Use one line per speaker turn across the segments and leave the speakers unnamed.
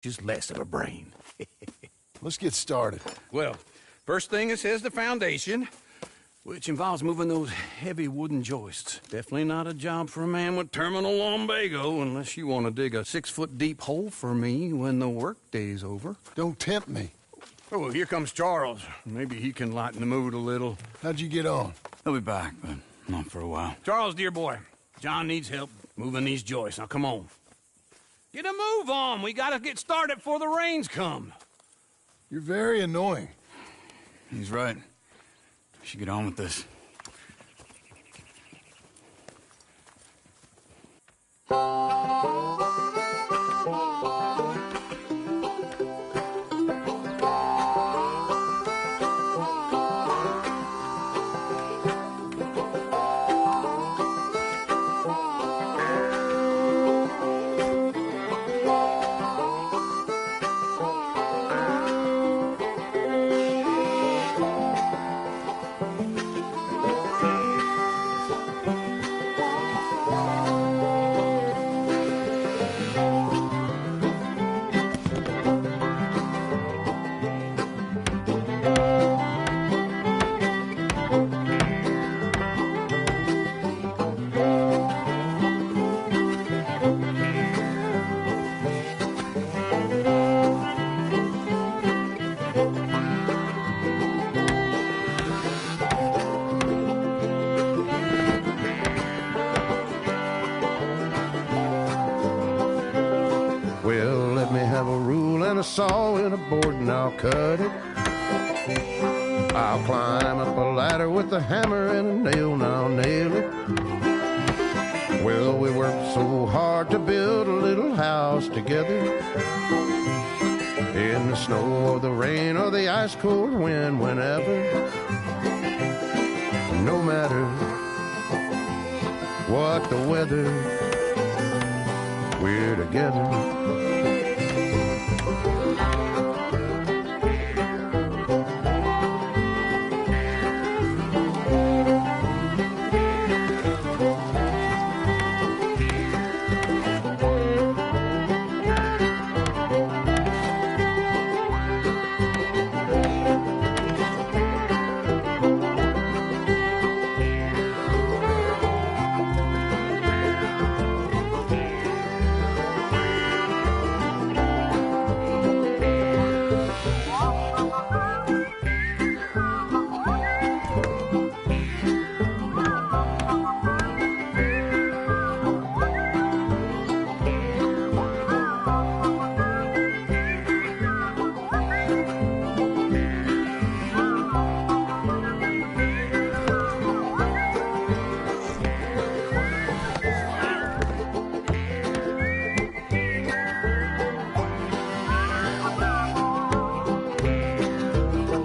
just less of a brain.
Let's get started.
Well, first thing it says the foundation, which involves moving those heavy wooden joists. Definitely not a job for a man with terminal lumbago, unless you want to dig a 6-foot deep hole for me when the workday's over.
Don't tempt me.
Oh, well, here comes Charles. Maybe he can lighten the mood a little.
How'd you get on?
He'll be back, but not for a while.
Charles, dear boy, John needs help moving these joists. Now, come on. Get a move on. We gotta get started before the rains come.
You're very annoying.
He's right. We should get on with this.
Well, let me have a rule and a saw and a board and I'll cut it. I'll climb up a ladder with a hammer and a nail and I'll nail it. Well, we worked so hard to build a little house together. In the snow or the rain or the ice cold wind, whenever. No matter what the weather, we're together.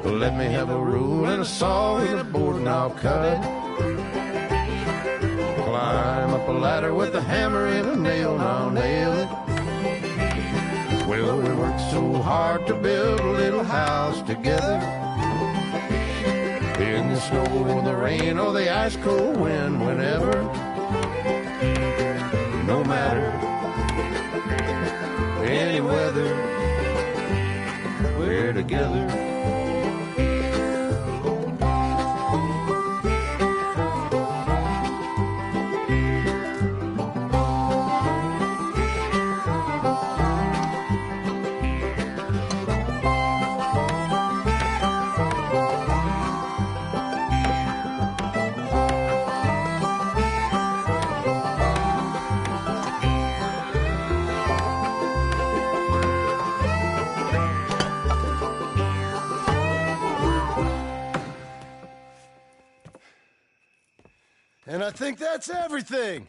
Let me have a rule and a saw and a board and I'll cut it. Climb up a ladder with a hammer and a nail and I'll nail it. Well, we worked so hard to build a little house together. In the snow or the rain or the ice cold wind, whenever. No matter any weather, we're together.
And I think that's everything.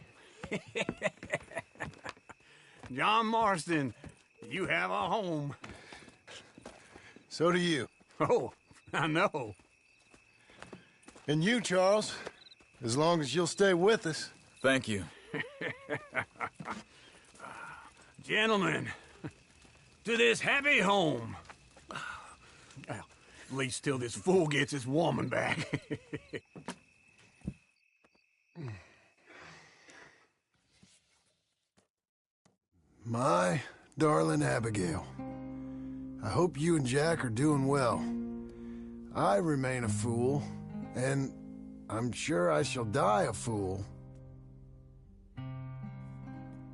John Marston, you have a home.
So do you.
Oh, I know.
And you, Charles, as long as you'll stay with us.
Thank you.
Gentlemen, to this happy home. Well, at least till this fool gets his woman back.
My darling Abigail. I hope you and Jack are doing well. I remain a fool, and I'm sure I shall die a fool.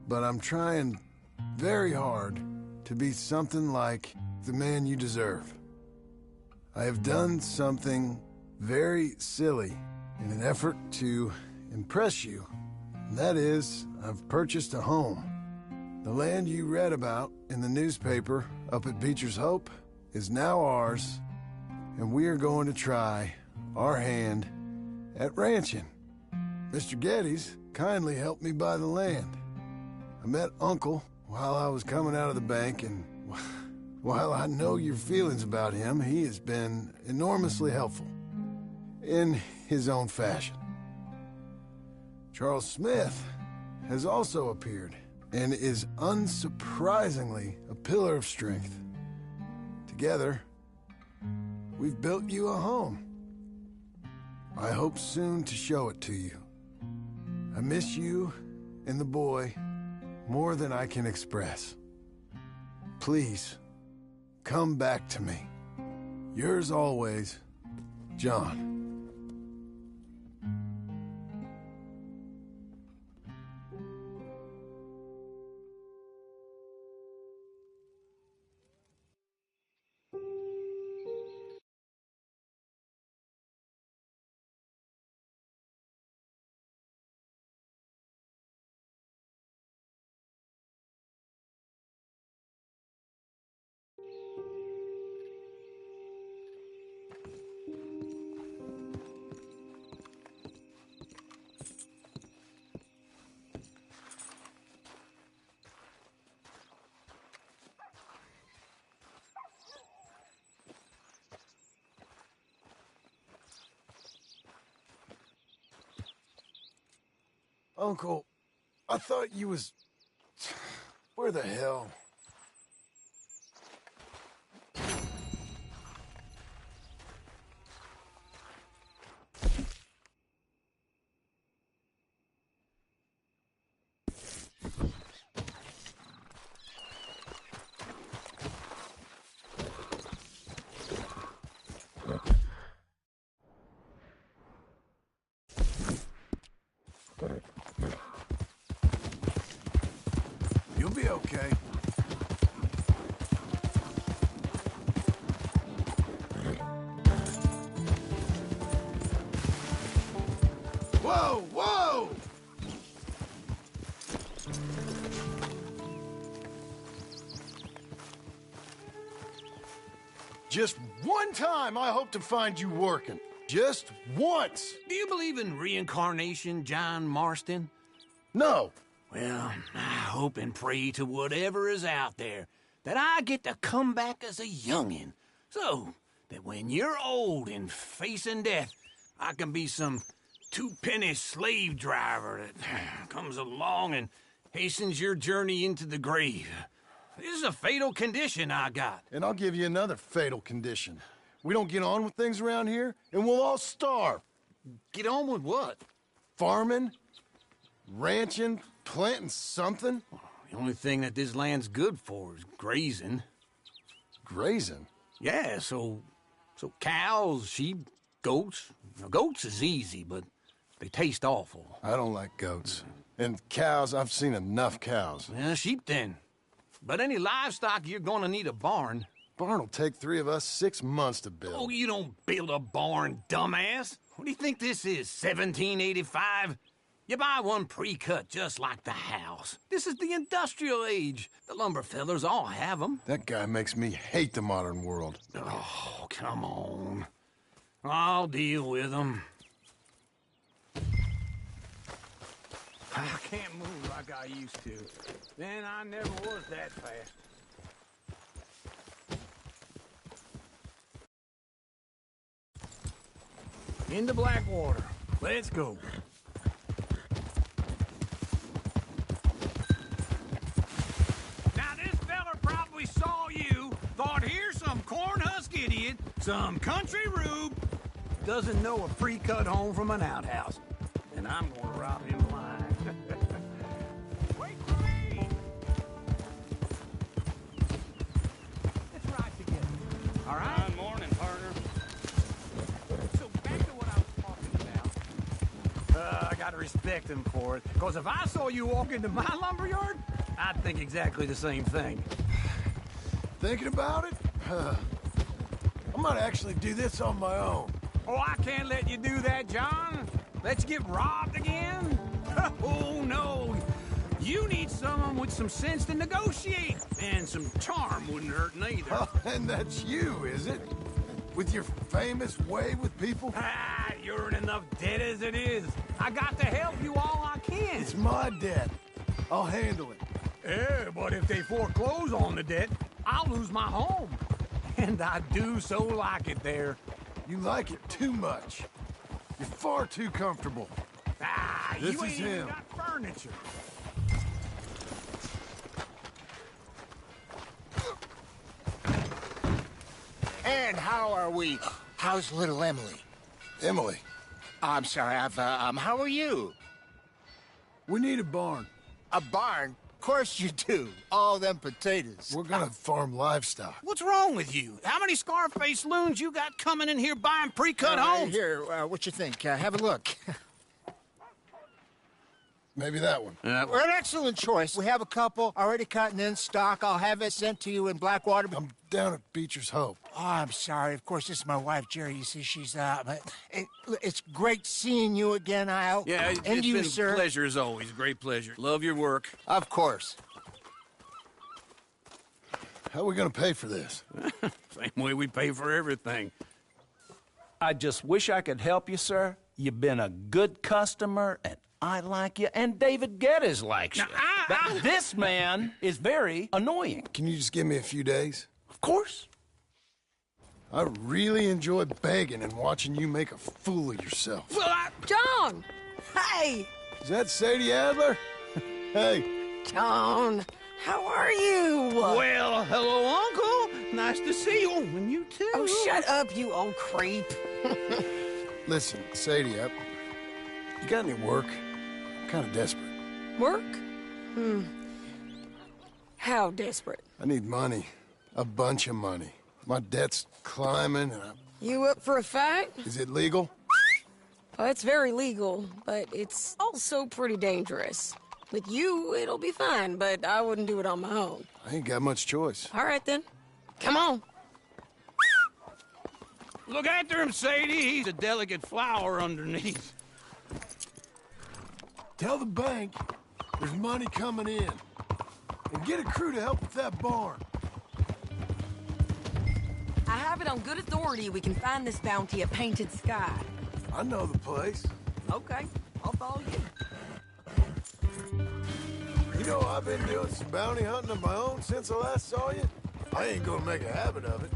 But I'm trying very hard to be something like the man you deserve. I have done something very silly in an effort to impress you. And that is, I've purchased a home. The land you read about in the newspaper up at Beecher's Hope is now ours, and we are going to try our hand at ranching. Mr. Geddes kindly helped me buy the land. I met Uncle while I was coming out of the bank, and while I know your feelings about him, he has been enormously helpful in his own fashion. Charles Smith has also appeared and is unsurprisingly a pillar of strength. Together, we've built you a home. I hope soon to show it to you. I miss you and the boy more than I can express. Please, come back to me. Yours always, John. Uncle, I thought you was... Where the hell? You'll be okay. Whoa, whoa! Just one time I hope to find you working. Just once.
Do you believe in reincarnation, John Marston?
No.
Well, I hope and pray to whatever is out there that I get to come back as a youngin', so that when you're old and facing death, I can be some two-penny slave driver that comes along and hastens your journey into the grave. This is a fatal condition I got.
And I'll give you another fatal condition. We don't get on with things around here, and we'll all starve.
Get on with what?
Farming, ranching, planting something.
The only thing that this land's good for is grazing.
Grazing?
Yeah, so cows, sheep, goats. Now, goats is easy, but they taste awful.
I don't like goats. And cows, I've seen enough cows.
Yeah, sheep then. But any livestock, you're gonna need a barn.
Barn will take 3 of us 6 months to build.
Oh, you don't build a barn, dumbass. What do you think this is, 1785? You buy one pre-cut just like the house. This is the industrial age. The lumber fellers all have them.
That guy makes me hate the modern world.
Oh, come on. I'll deal with them. I can't move like I used to. Then I never was that fast. Into Blackwater. Let's go. Now, this fella probably saw you, thought here's some corn husk idiot, some country rube, doesn't know a pre-cut home from an outhouse. And I'm gonna rob him blind. Wait for me! respect him for it, because if I saw you walk into my lumberyard, I'd think exactly the same thing.
Thinking about it? I might actually do this on my own.
Oh, I can't let you do that, John. Let's get robbed again? Oh, no. You need someone with some sense to negotiate, and some charm wouldn't hurt neither.
Oh, and that's you, is it? With your famous way with people?
Ah, you're in enough debt as it is. I got to help you all I can.
It's my debt. I'll handle it.
Yeah, but if they foreclose on the debt, I'll lose my home. And I do so like it there.
You like it too much. You're far too comfortable.
Ah,
This
you
is
ain't even
him.
got furniture.
And how are we? How's little Emily?
Emily,
I'm sorry, how are you?
we need a barn.
A barn? Of course you do. All them potatoes.
We're gonna farm livestock.
What's wrong with you? How many Scarface loons you got coming in here buying pre-cut homes?
Here, what you think? Have a look.
Maybe that one.
We're an excellent choice. We have a couple already cut and in stock. I'll have it sent to you in Blackwater.
I'm down at Beecher's Hope.
Oh, I'm sorry. Of course, this is my wife, Jerry. You see, she's but it's great seeing you again, Al.
Yeah, it's
and you,
been
sir.
a pleasure as always. Great pleasure. Love your work.
Of course.
How are we gonna pay for this?
Same way we pay for everything.
I just wish I could help you, sir. You've been a good customer, and I like you, and David Geddes likes you. But this man is very annoying.
Can you just give me a few days?
Of course.
I really enjoy begging and watching you make a fool of yourself.
Well,
John! Hey!
Is that Sadie Adler? Hey,
John, how are you?
well, hello, Uncle. Nice to see you. And you too.
Oh, shut up, you old creep.
listen, Sadie, you got any work? I'm kind of desperate.
Work? How desperate?
I need money. A bunch of money. My debt's climbing, and
You up for a fight?
is it legal?
Oh, it's very legal, but it's also pretty dangerous. With you, it'll be fine, but I wouldn't do it on my own.
I ain't got much choice.
All right, then. Come on.
Look after him, Sadie. He's a delicate flower underneath.
Tell the bank there's money coming in. And get a crew to help with that barn.
I have it on good authority we can find this bounty at Painted Sky.
I know the place.
Okay, I'll follow you.
You know, I've been doing some bounty hunting of my own since I last saw you. I ain't gonna make a habit of it.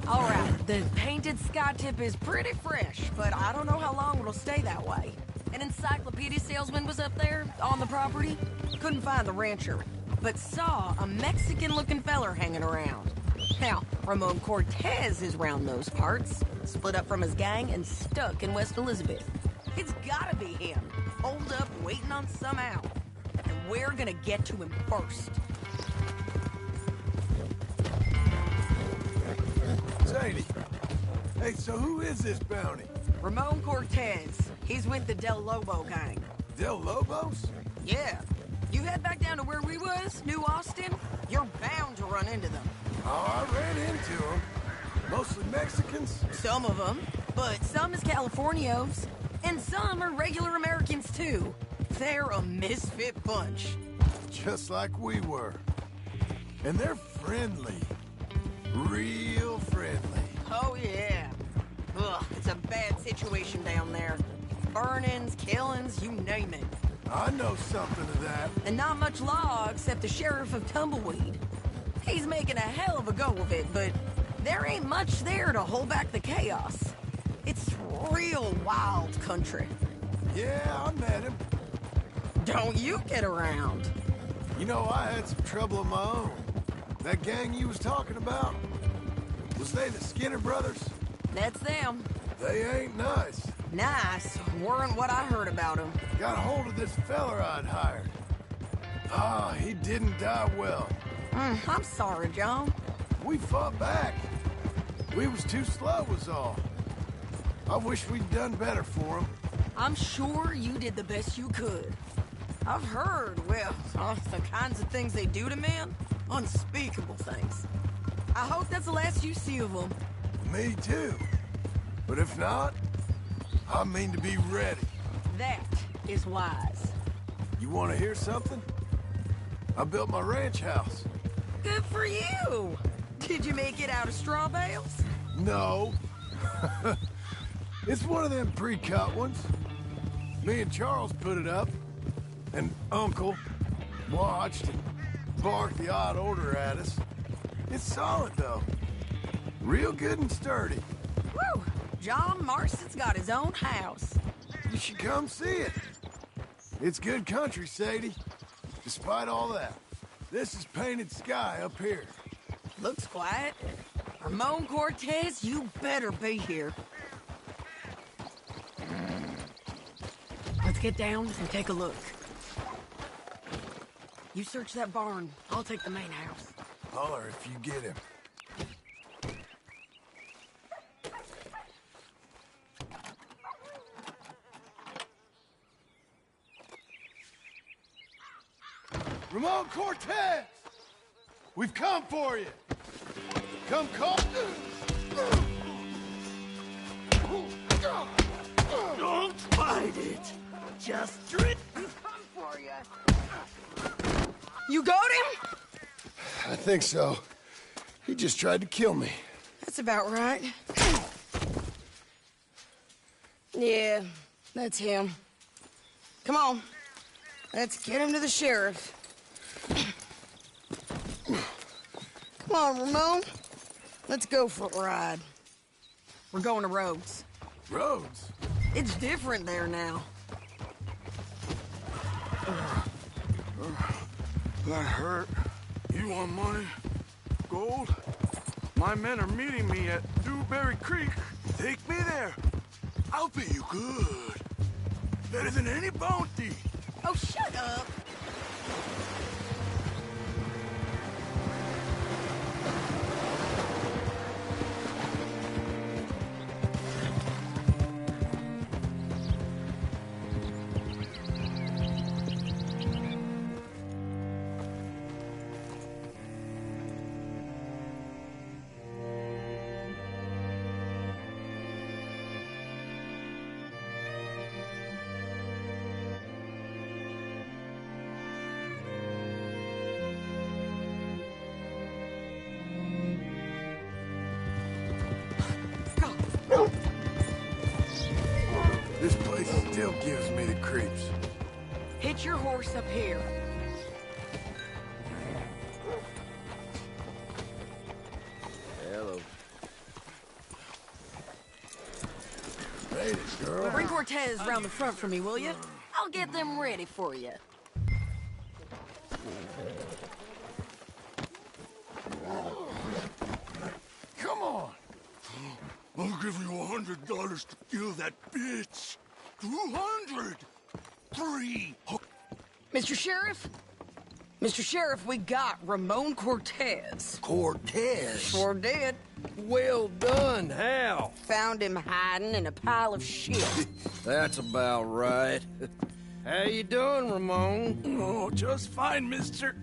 All right, the Painted Sky tip is pretty fresh, but I don't know how long it'll stay that way. An encyclopedia salesman was up there on the property. Couldn't find the rancher, but saw a Mexican-looking feller hanging around. Now, Ramon Cortez is round those parts, split up from his gang and stuck in West Elizabeth. It's gotta be him, holed up waiting on some out. And we're gonna get to him first.
Sadie. Hey, so who is this bounty?
Ramon Cortez. He's with the Del Lobo gang.
Del Lobos?
Yeah. You head back down to where we was, New Austin, you're bound to run into them.
Oh, I ran into them. Mostly Mexicans.
Some of them, but some is Californios. And some are regular Americans, too. They're a misfit bunch.
Just like we were. And they're friendly. Real friendly.
Oh, yeah. Ugh, it's a bad situation down there. Burnings, killings, you name it.
I know something of that.
And not much law except the sheriff of Tumbleweed. He's making a hell of a go of it, but there ain't much there to hold back the chaos. It's real wild country.
Yeah, I met him.
Don't you get around.
You know, I had some trouble of my own. That gang you was talking about, was they the Skinner brothers?
That's them.
They ain't nice.
Nice weren't what I heard about them.
Got a hold of this feller I'd hired. Ah, he didn't die well.
I'm sorry, John.
We fought back. We was too slow was all. I wish we'd done better for him.
I'm sure you did the best you could. I've heard, well, the kinds of things they do to men. Unspeakable things. I hope that's the last you see of them.
Me too. But if not, I mean to be ready.
That is wise.
You want to hear something? I built my ranch house.
Good for you! Did you make it out of straw bales?
No. It's one of them pre-cut ones. Me and Charles put it up, and Uncle watched and barked the odd order at us. It's solid, though. Real good and sturdy.
Woo! John Marston's got his own house.
You should come see it. It's good country, Sadie. Despite all that, this is painted sky up here.
Looks quiet. Ramon Cortez, you better be here. Let's get down and take a look. You search that barn. I'll take the main house.
Holler if you get him. Ramon Cortez! We've come for you! Come call...
Don't fight it. Just drip.
You got him?
I think so. He just tried to kill me.
That's about right. Yeah, that's him. Come on. Let's get him to the sheriff. Come on, Ramon. Let's go for a ride. We're going to Rhodes.
Rhodes?
It's different there now.
That hurt. You want money? Gold? My men are meeting me at Dewberry Creek. Take me there. I'll pay you good. Better than any bounty.
Oh, shut up.
This place still gives me the creeps.
Hitch your horse up here.
Hello.
Made it, girl.
Bring Cortez round the front for me, will you? I'll get them ready for you.
Come on.
I'll give you $100 to kill that bitch. 200. 3.
Mr. Sheriff? Mr. Sheriff, we got Ramon Cortez.
Cortez?
Sure did.
Well done, Hal.
Found him hiding in a pile of shit.
That's about right. How you doing, Ramon?
Oh, just fine, mister.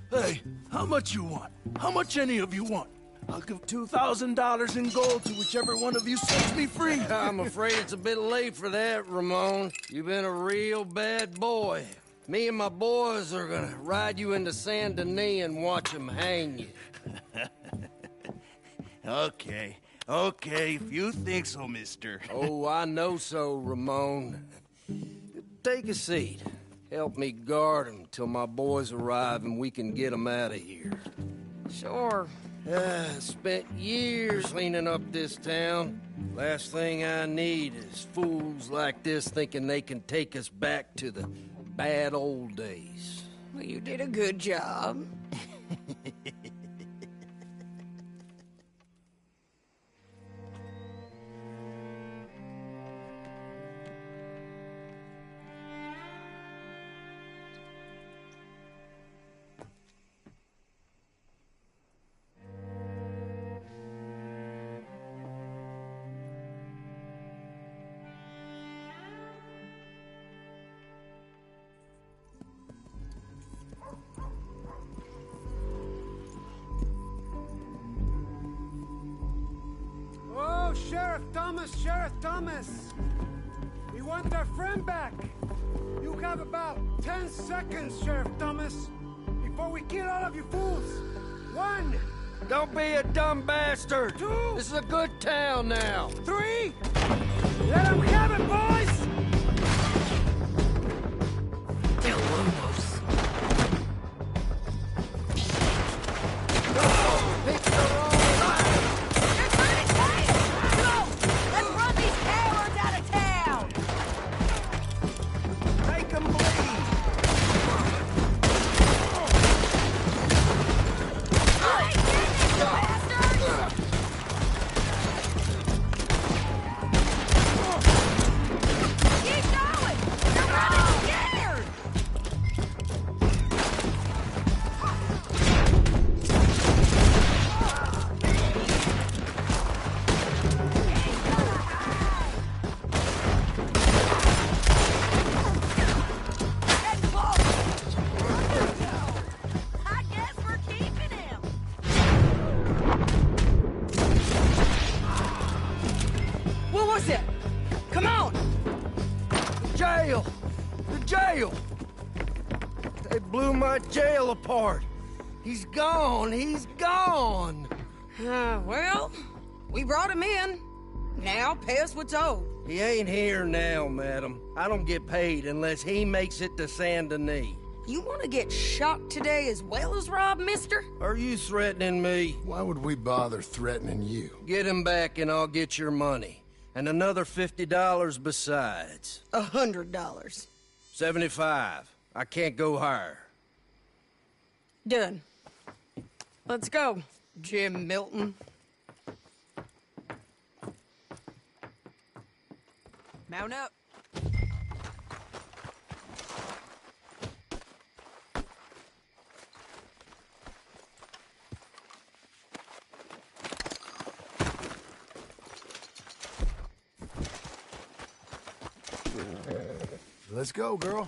Hey, how much you want? How much any of you want? I'll give $2,000 in gold to whichever one of you sets me free.
I'm afraid it's a bit late for that, Ramon. You've been a real bad boy. Me and my boys are gonna ride you into Saint Denis and watch them hang you.
Okay, if you think so, mister.
Oh, I know so, Ramon. Take a seat. Help me guard them till my boys arrive and we can get them out of here.
Sure.
Spent years cleaning up this town. Last thing I need is fools like this thinking they can take us back to the bad old days.
Well, you did a good job.
Sheriff Thomas. We want our friend back. You have about 10 seconds, Sheriff Thomas, before we kill all of you fools. 1.
Don't be a dumb bastard.
2.
This is a good town now.
3. Let them have it, boys!
Del Lobos.
Pick the wrong line.
They're trying to take us! Go! Let's run these cowards out of town!
Make 'em bleed!
I ain't getting it, you bastards! Keep going! They're running scared! Get close! I guess we're keeping him!
What was it? Come on!
Jail! The jail! They blew my jail apart. He's gone. He's gone.
Well, we brought him in. Now pay us what's owed.
He ain't here now, madam. I don't get paid unless he makes it to Saint Denis.
You want to get shot today as well as Rob, mister?
Are you threatening me?
Why would we bother threatening you?
Get him back and I'll get your money. And another $50 besides.
$100.
75. I can't go higher.
Done. Let's go, Jim Milton.
Mount up.
Let's go, girl.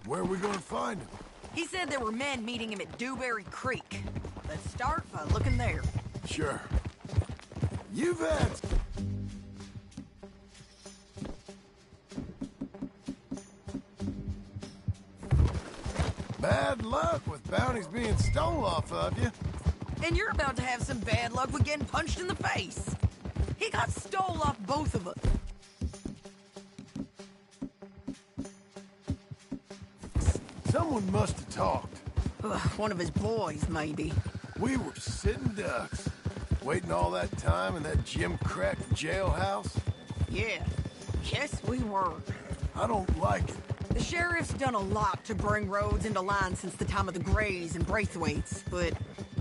Where are we gonna find him?
He said there were men meeting him at Dewberry Creek. Let's start by looking there.
Sure. You've had... bad luck with bounties being stolen off of you.
And you're about to have some bad luck with getting punched in the face. He got stole off both of us.
Someone must have talked.
Ugh, one of his boys, maybe.
We were sitting ducks, waiting all that time in that Jim Crack jailhouse.
Yeah, yes we were.
I don't like it.
The sheriff's done a lot to bring roads into line since the time of the Grays and Braithwaites, but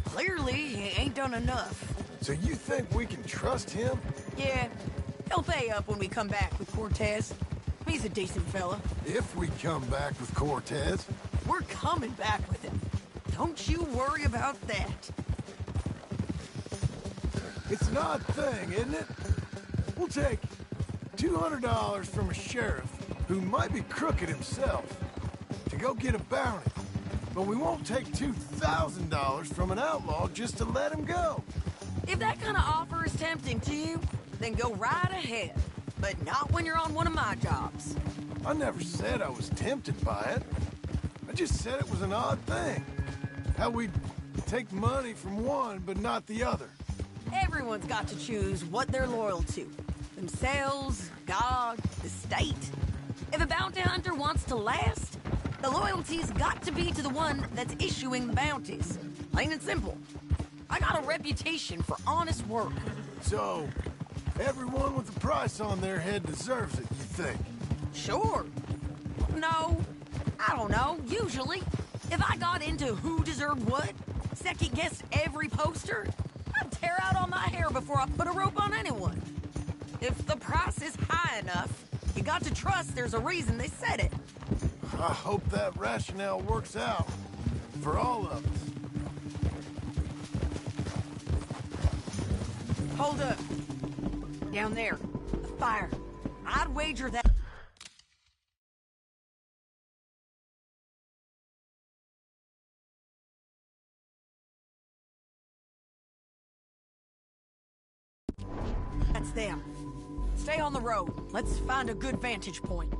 clearly he ain't done enough.
So you think we can trust him?
Yeah, he'll pay up when we come back with Cortez. He's a decent fella.
If we come back with Cortez.
We're coming back with him. Don't you worry about that.
It's an odd thing, isn't it? We'll take $200 from a sheriff who might be crooked himself to go get a bounty, but we won't take $2,000 from an outlaw just to let him go.
If that kind of offer is tempting to you, then go right ahead. But not when you're on one of my jobs.
I never said I was tempted by it. I just said it was an odd thing. How we'd take money from one, but not the other.
Everyone's got to choose what they're loyal to. Themselves, God, the state. If a bounty hunter wants to last, the loyalty's got to be to the one that's issuing the bounties. Plain and simple. I got a reputation for honest work.
So, everyone with a price on their head deserves it, you think?
Sure. No, I don't know. Usually, if I got into who deserved what, second-guessed every poster, I'd tear out all my hair before I put a rope on anyone. If the price is high enough, you got to trust there's a reason they said it.
I hope that rationale works out for all of us.
Hold up. Down there. A fire. I'd wager that... them. Stay on the road. Let's find a good vantage point.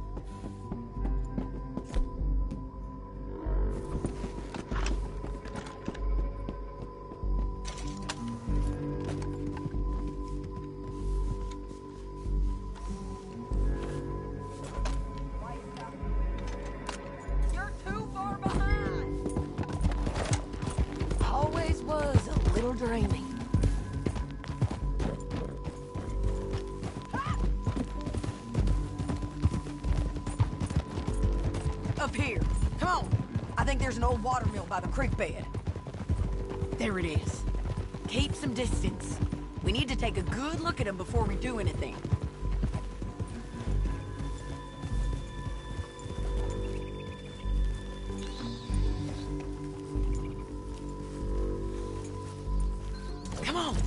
You're too far behind. Always was a little draining.
Up here. Come on. I think there's an old water mill by the creek bed. There it is. Keep some distance. We need to take a good look at them before we do anything. Come on.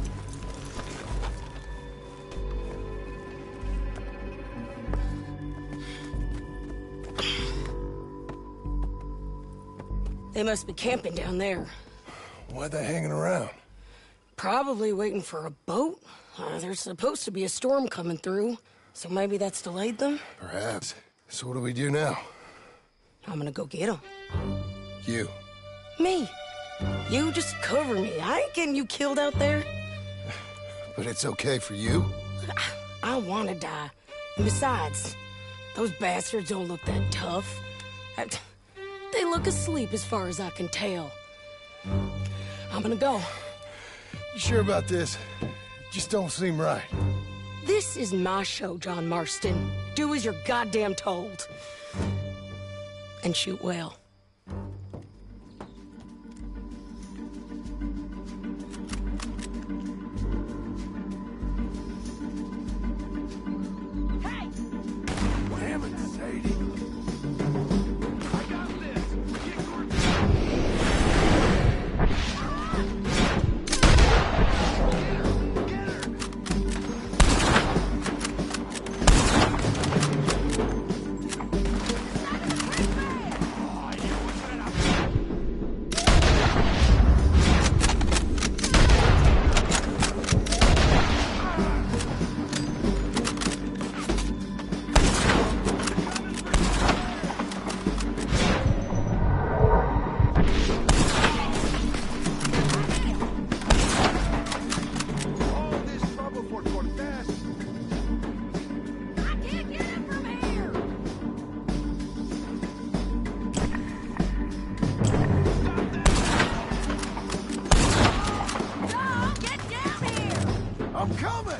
They must be camping down there.
Why they hanging around?
Probably waiting for a boat. There's supposed to be a storm coming through, so maybe that's delayed them.
Perhaps. So what do we do now?
I'm gonna go get them.
You.
Me. You just cover me. I ain't getting you killed out there.
But it's okay for you?
I wanna die. And besides, those bastards don't look that tough. They look asleep as far as I can tell. I'm gonna go.
You sure about this? Just don't seem right.
This is my show, John Marston. Do as you're goddamn told. And shoot well.
Hey! Damn it, Sadie. I got this. Get
I'm coming!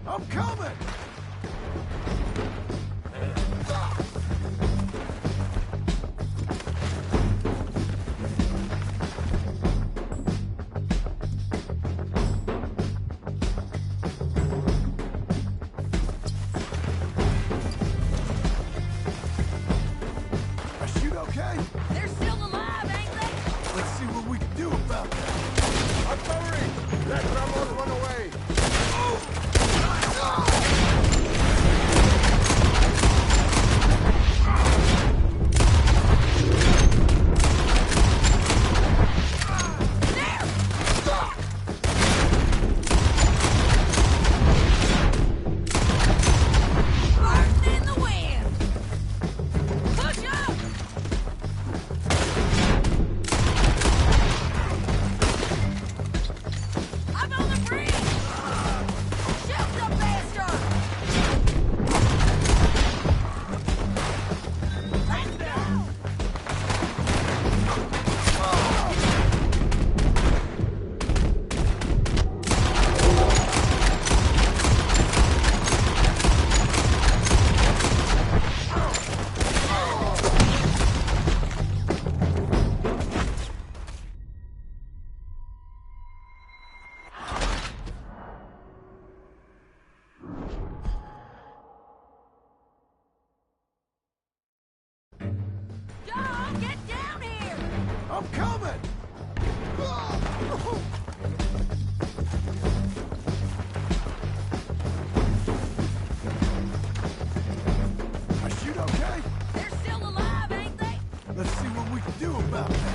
I'm coming! Okay?
They're still alive, ain't they?
Let's see what we can do about that.
Artillery! Let Ramon run away!
I'm coming! I shoot okay?
They're still alive, ain't they?
Let's see what we can do about that.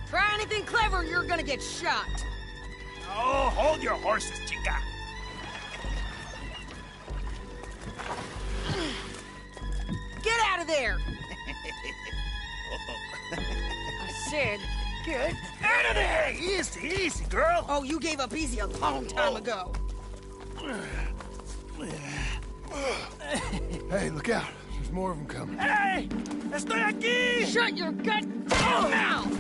Try anything clever, you're gonna get shot.
Oh, hold your horses, chica.
Get out of there! I said, get
out of there! Easy, easy, girl.
Oh, you gave up easy a long time ago.
Hey, look out. There's more of them coming.
Hey! Estoy aquí!
Shut your gut mouth!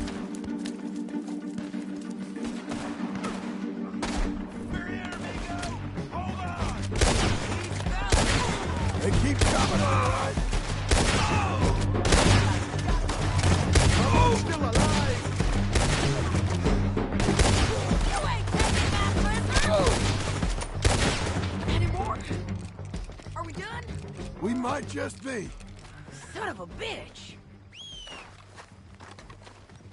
Still alive!
You ain't taking my prisoner! Any more? Are we done?
We might just be.
Son of a bitch.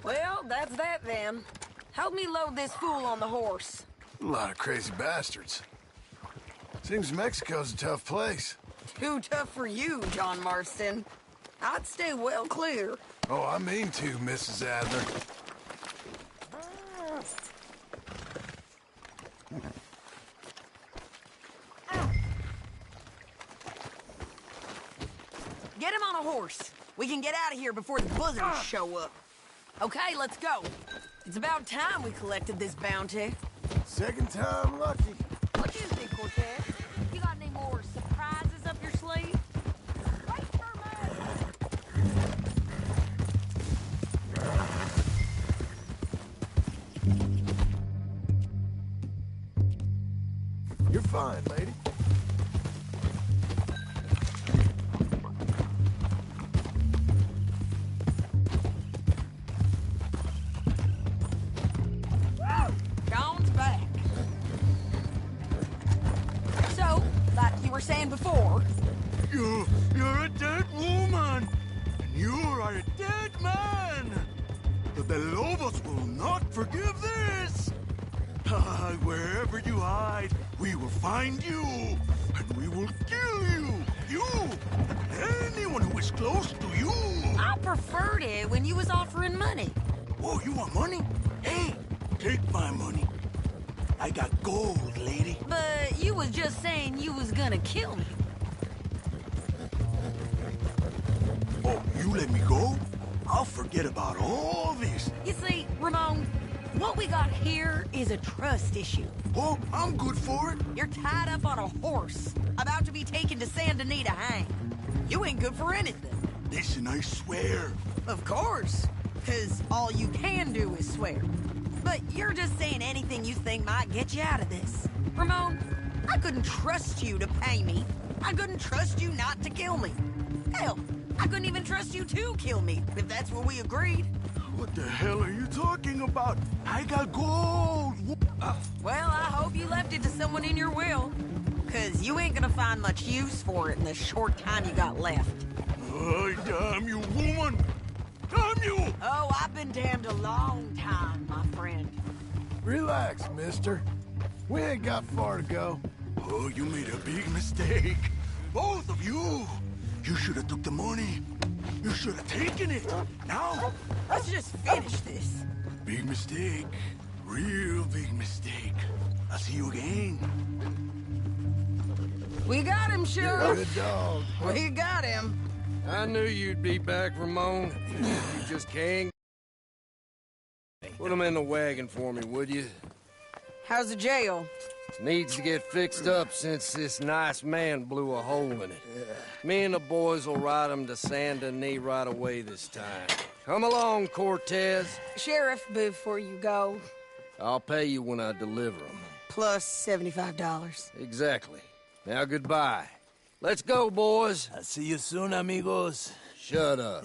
Well, that's that then. Help me load this fool on the horse.
A lot of crazy bastards. Seems Mexico's a tough place.
Too tough for you, John Marston. I'd stay well clear.
Oh, I mean to, Mrs. Adler.
Get him on a horse. We can get out of here before the buzzards show up. Okay, let's go. It's about time we collected this bounty.
Second time lucky.
What do you think, Cortez? You got any more surprises up your sleeve? Wait for me!
You're fine, lady.
John's back. So, like you were saying before,
You're a dead woman, and you are a dead man. The Lobos will not forgive this. Wherever you hide, we will find you, and we will kill you. You, and anyone who is close to you.
I preferred it when you was offering money.
Oh, you want money? Hey, take my money. I got gold, lady.
But you was just saying you was gonna kill me.
Oh, you let me go? I'll forget about all this.
You see, Ramon, what we got here is a trust issue.
Oh, I'm good for it.
You're tied up on a horse, about to be taken to Santa Anita hang. You ain't good for anything.
Listen, I swear.
Of course, because all you can do is swear. But you're just saying anything you think might get you out of this. Ramon, I couldn't trust you to pay me. I couldn't trust you not to kill me. Hell, I couldn't even trust you to kill me, if that's what we agreed.
What the hell are you talking about? I got gold.
Well, I hope you left it to someone in your will. Because you ain't gonna find much use for it in the short time you got left.
Oh, damn you, woman! Damn you!
Oh, I've been damned a long time, my friend.
Relax, mister. We ain't got far to go.
Oh, you made a big mistake. Both of you. You should have took the money. You should have taken it. Now,
Let's just finish this.
big mistake. Real big mistake. I'll see you again.
We got him, Sheriff.
Good dog.
We got him.
I knew you'd be back, Ramon. You just can't. Put him in the wagon for me, would you?
How's the jail?
Needs to get fixed up since this nice man blew a hole in it. Me and the boys will ride him to Saint Denis right away this time. Come along, Cortez.
Sheriff, before you go,
I'll pay you when I deliver him.
plus $75.
Exactly. Now goodbye. Let's go, boys.
I'll see you soon, amigos.
Shut up.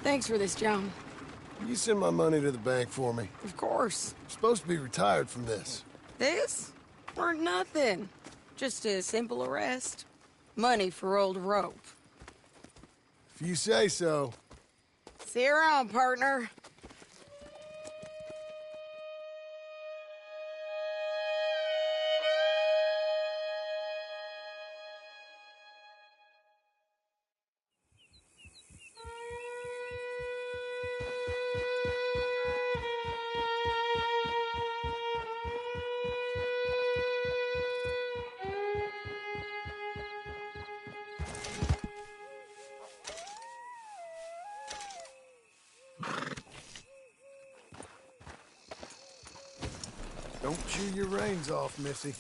Thanks for this, John.
You send my money to the bank for me.
Of course.
I'm supposed to be retired from this.
This? Weren't nothing. Just a simple arrest. Money for old rope.
If you say so.
See you around, partner.
Don't chew your reins off, Missy.